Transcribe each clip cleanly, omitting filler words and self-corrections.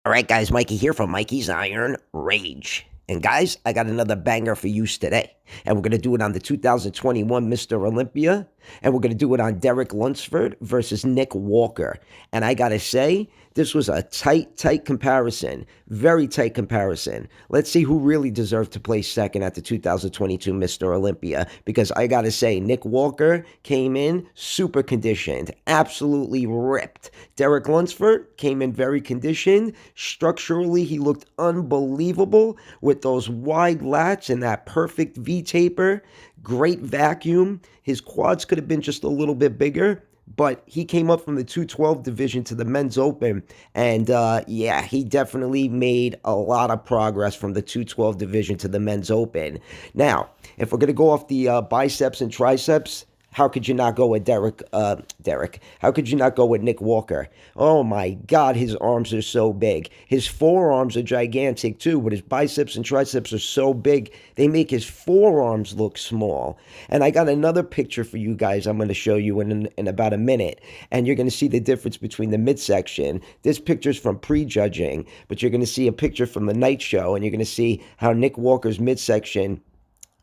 All right, guys, Mikey here from Mikey's Iron Rage. And guys, I got another banger for you today. And we're going to do it on the 2021 Mr. Olympia. And we're going to do it on Derek Lunsford versus Nick Walker. And I got to say, this was a tight comparison. Very tight comparison. Let's see who really deserved to place second at the 2022 Mr. Olympia. Because I got to say, Nick Walker came in super conditioned. Absolutely ripped. Derek Lunsford came in very conditioned. Structurally, he looked unbelievable with those wide lats and that perfect V-taper. Great vacuum. His quads could have been just a little bit bigger, but he came up from the 212 division to the men's open, and yeah, he definitely made a lot of progress from the 212 division to the men's open. Now, if we're going to go off the biceps and triceps, how could you not go with Derek? How could you not go with Nick Walker? Oh my God, his arms are so big. His forearms are gigantic too, but his biceps and triceps are so big, they make his forearms look small. And I got another picture for you guys I'm going to show you in about a minute. And you're going to see the difference between the midsection. This picture's from prejudging, but you're going to see a picture from the night show, and you're going to see how Nick Walker's midsection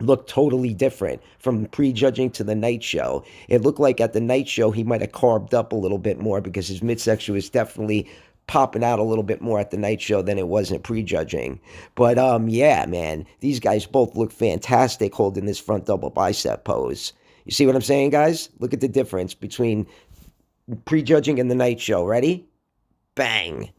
looked totally different from prejudging to the night show. It looked like at the night show he might have carved up a little bit more because his midsection was definitely popping out a little bit more at the night show than it was in prejudging. But yeah, man, these guys both look fantastic holding this front double bicep pose. You see what I'm saying, guys? Look at the difference between prejudging and the night show. Ready? Bang.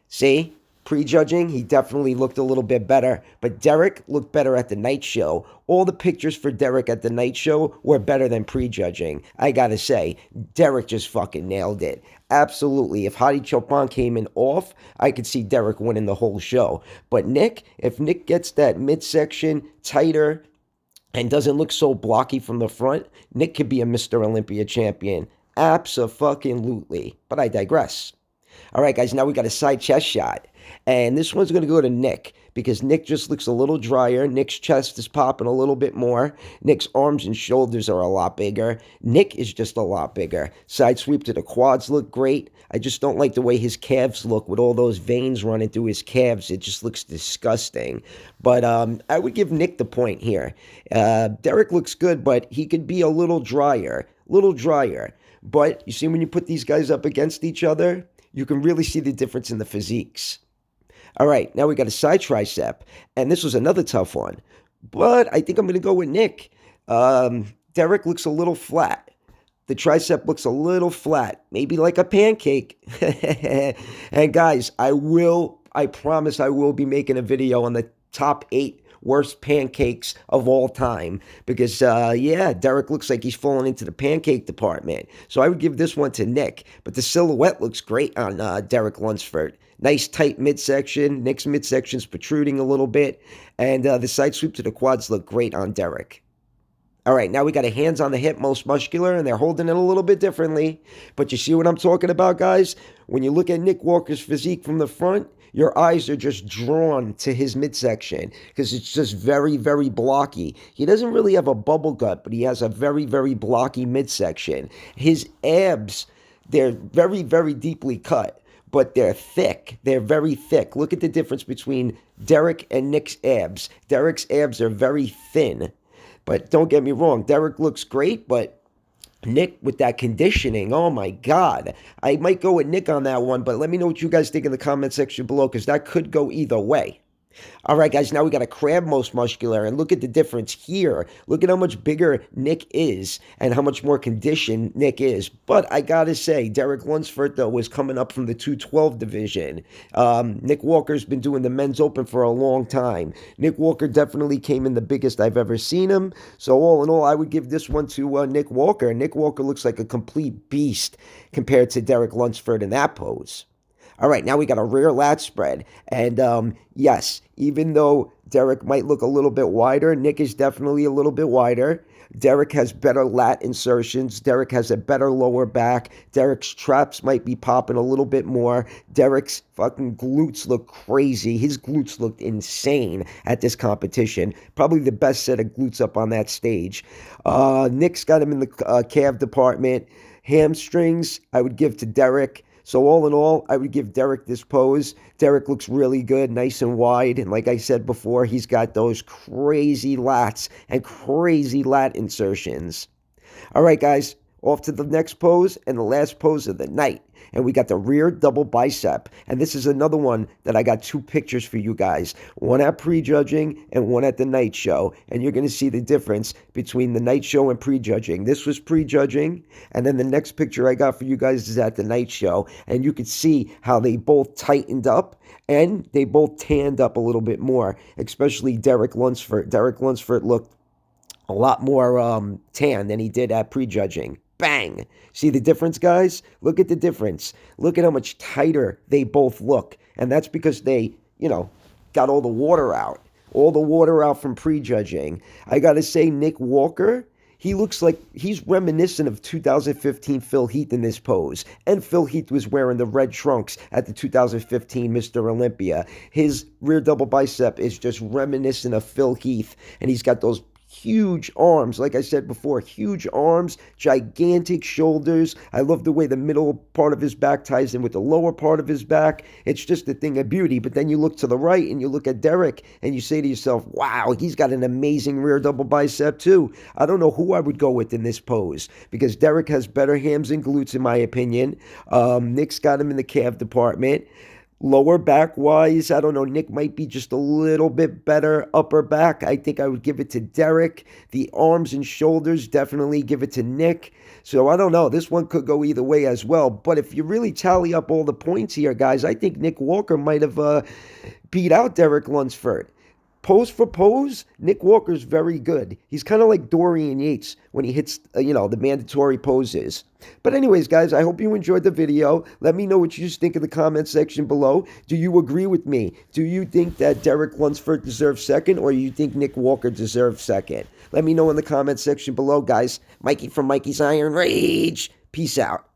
See? Prejudging, he definitely looked a little bit better, but Derek looked better at the night show. All the pictures for Derek at the night show were better than prejudging. I gotta say, Derek just fucking nailed it. Absolutely. If Hadi Choopan came in off, I could see Derek winning the whole show. But Nick, if Nick gets that midsection tighter and doesn't look so blocky from the front, Nick could be a Mr. Olympia champion. Abso-fucking-lutely. But I digress. All right, guys, now we got a side chest shot. And this one's going to go to Nick because Nick just looks a little drier. Nick's chest is popping a little bit more. Nick's arms and shoulders are a lot bigger. Nick is just a lot bigger. Side sweep to the quads look great. I just don't like the way his calves look with all those veins running through his calves. It just looks disgusting. But I would give Nick the point here. Derek looks good, but he could be a little drier. But you see, when you put these guys up against each other, you can really see the difference in the physiques. All right, now we got a side tricep, and this was another tough one. But I think I'm going to go with Nick. Derek looks a little flat. The tricep looks a little flat, maybe like a pancake. And guys, I promise I will be making a video on the top 8 worst pancakes of all time because, yeah, Derek looks like he's falling into the pancake department. So I would give this one to Nick, but the silhouette looks great on Derek Lunsford. Nice tight midsection. Nick's midsection's protruding a little bit, and the side sweep to the quads look great on Derek. All right, now we got a hands on the hip, most muscular, and they're holding it a little bit differently. But you see what I'm talking about, guys? When you look at Nick Walker's physique from the front, your eyes are just drawn to his midsection because it's just very, very blocky. He doesn't really have a bubble gut, but he has a very, very blocky midsection. His abs, they're very, very deeply cut, but they're thick. They're very thick. Look at the difference between Derek and Nick's abs. Derek's abs are very thin. But don't get me wrong, Derek looks great, but Nick with that conditioning, oh my God. I might go with Nick on that one, but let me know what you guys think in the comment section below because that could go either way. All right, guys, now we got a crab most muscular, and look at the difference here. Look at how much bigger Nick is and how much more conditioned Nick is. But I got to say, Derek Lunsford, though, was coming up from the 212 division. Nick Walker's been doing the men's open for a long time. Nick Walker definitely came in the biggest I've ever seen him. So all in all, I would give this one to Nick Walker. Nick Walker looks like a complete beast compared to Derek Lunsford in that pose. All right, now we got a rear lat spread. And yes, even though Derek might look a little bit wider, Nick is definitely a little bit wider. Derek has better lat insertions. Derek has a better lower back. Derek's traps might be popping a little bit more. Derek's fucking glutes look crazy. His glutes looked insane at this competition. Probably the best set of glutes up on that stage. Nick's got him in the calf department. Hamstrings, I would give to Derek. So all in all, I would give Derek this pose. Derek looks really good, nice and wide. And like I said before, he's got those crazy lats and crazy lat insertions. All right, guys, off to the next pose and the last pose of the night. And we got the rear double bicep. And this is another one that I got two pictures for you guys. One at prejudging and one at the night show. And you're going to see the difference between the night show and prejudging. This was prejudging. And then the next picture I got for you guys is at the night show. And you could see how they both tightened up and they both tanned up a little bit more. Especially Derek Lunsford. Derek Lunsford looked a lot more tan than he did at prejudging. Bang! See the difference, guys? Look at the difference. Look at how much tighter they both look. And that's because they, got all the water out. All the water out from prejudging. I got to say, Nick Walker, he looks like he's reminiscent of 2015 Phil Heath in this pose. And Phil Heath was wearing the red trunks at the 2015 Mr. Olympia. His rear double bicep is just reminiscent of Phil Heath. And he's got those huge arms, like I said before, huge arms, gigantic shoulders. I love the way the middle part of his back ties in with the lower part of his back. It's just a thing of beauty. But then you look to the right and you look at Derek and you say to yourself, wow, he's got an amazing rear double bicep too. I don't know who I would go with in this pose because Derek has better hams and glutes in my opinion. Nick's got him in the calf department. Lower back wise, I don't know. Nick might be just a little bit better. Upper back, I think I would give it to Derek. The arms and shoulders, definitely give it to Nick. So I don't know. This one could go either way as well. But if you really tally up all the points here, guys, I think Nick Walker might have beat out Derek Lunsford. Pose for pose, Nick Walker's very good. He's kind of like Dorian Yates when he hits, the mandatory poses. But anyways, guys, I hope you enjoyed the video. Let me know what you think in the comment section below. Do you agree with me? Do you think that Derek Lunsford deserves second, or you think Nick Walker deserves second? Let me know in the comment section below, guys. Mikey from Mikey's Iron Rage. Peace out.